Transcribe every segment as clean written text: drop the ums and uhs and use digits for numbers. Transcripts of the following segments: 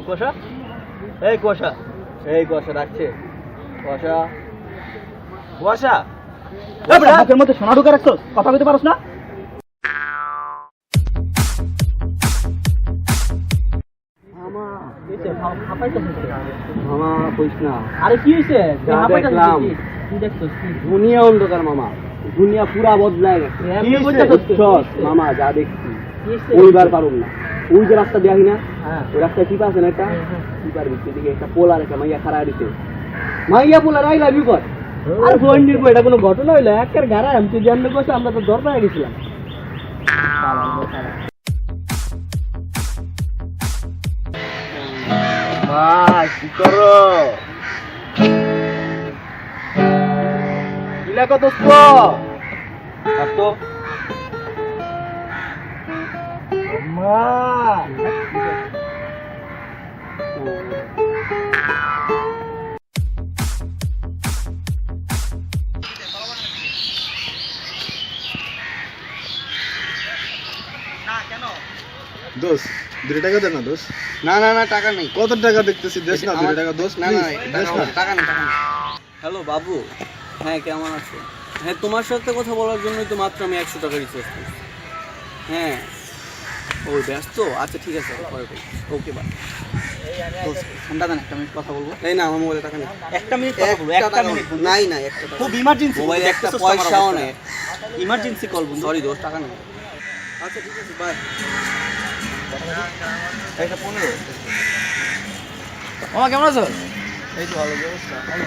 কুয়াশা, এই কুয়াশা, এই কুয়াশা রাখছে, কুয়াশা কুয়াশা মুখের মধ্যে সোনা ঢুকে রাখছো, কথা বলতে পারছ না? মামা কইস না। আরে কি হয়েছে? দেখলাম দুনিয়া অন্ধকার মামা, দুনিয়া পুরা বদলায় গেছে মামা। যা দেখছি ওইবার পারুম না। ওই যে রাস্তা দেখাই না, ওই রাস্তায় টিপা আছে না, একটা টিপার ভিতরে দিকে একটা পোলার একটা মাইয়া খাড়া দিতে, মাইয়া পোলার আই লাভ ইউ কর। আর ফোন নিব, এটা কোনো ঘটনা হইলো? একের গাড়া আমি জানতে পারছি, আমরা তো দর পায়ে গেছিলাম। কি করো? ইলাকা দোস্ত মা দোষ 2 টাকা দে না দোষ। না না না টাকা নেই। কত টাকা দেখতেছি দেশ না 2 টাকা দোষ। না না টাকা নেই। হ্যালো বাবু, হ্যাঁ কেমন আছো? হ্যাঁ তোমার সাথে কথা বলার জন্যই তো মাত্র আমি 100 টাকা রিচার্জ করছি। হ্যাঁ ওই ব্যস্ত, আচ্ছা ঠিক আছে পরে বলছি। Okay bye. ঠান্ডা দেন, একটা মিনিট কথা বলবো। এই না আমার মোবাইলে টাকা নেই। একটা মিনিট কথা বলবো, একটা মিনিট। নাই না একটা খুব ইমার্জেন্সি, মোবাইলে একটা পয়সাও নেই, ইমার্জেন্সি কল বলুন। সরি দোস্ত, টাকা নেই। আচ্ছা ঠিক আছে বাই। এটা 15। মামা কেমন আছো? এই তো ভালো ব্যবস্থা। ভালো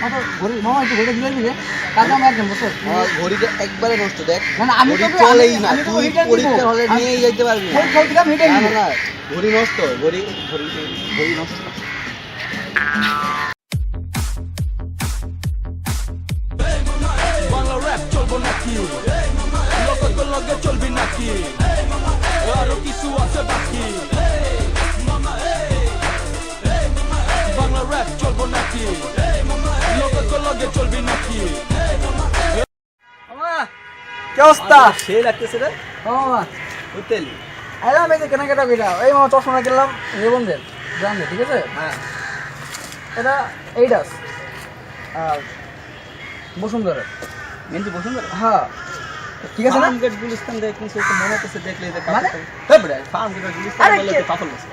মামা, ঘড়ি মামা একটু ঘড়িটা দিলেন দিকে টাকা আমি একদম বসো। আমার ঘড়িটা একবারে নষ্ট। দেখ না আমি তো চলেই না, তুই পরীক্ষার হলে নিয়ে যেতে পারবি না। ওই দিলাম হেডে না না ঘড়ি নষ্ট, ঘড়ি নষ্ট। বাংলা র‍্যাপ চলবো নাকি? লগে চলবি নাকি? আরো কিছু আছে বাকি? বাংলা র‍্যাপ চলবো নাকি? লগে চলবি নাকি? মামা কি অবস্থা? সেই লাগতেছে রে মামা। হোটেলি আইলাম এই যে কেনাকাটা কইরা। এই মামা চশমা কিনলাম রেবন্দের ব্র্যান্ডে, ঠিক আছে? হ্যাঁ এটা এইডাস আর বসুন্ধরা। মেনজি বসুন্ধরা? হ্যাঁ ঠিক আছে না? ফার্ম গেট গুলিস্তান দেখলি সে তো মনে হচ্ছে দেখলে এটা মানে এই বড় ফার্ম গেট গুলিস্তান বলে তো পাগল আছে।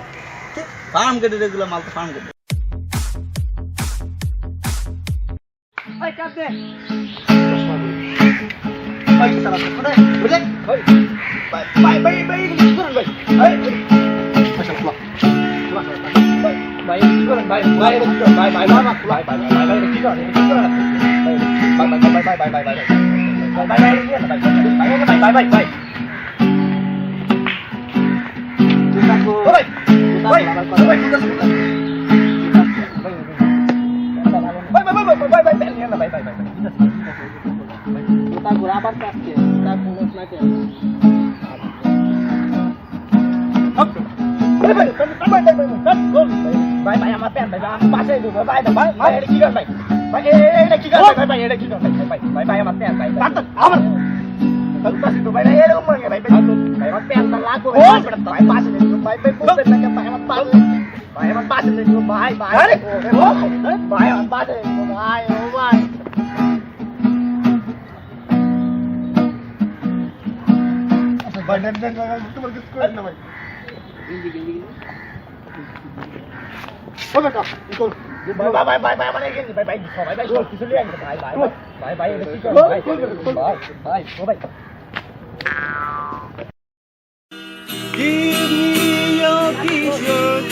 কি ফার্ম গেটের এগুলো মাল তো ফার্ম গেট। ভাই কাট দে। ভাই সারা কোথায় বুঝে? ভাই ভাই কি করেন ভাই? এই মাশাআল্লাহ ভাই কি করেন ভাই? ভাই মামা ভাই কি করেন? Give me your t-shirt.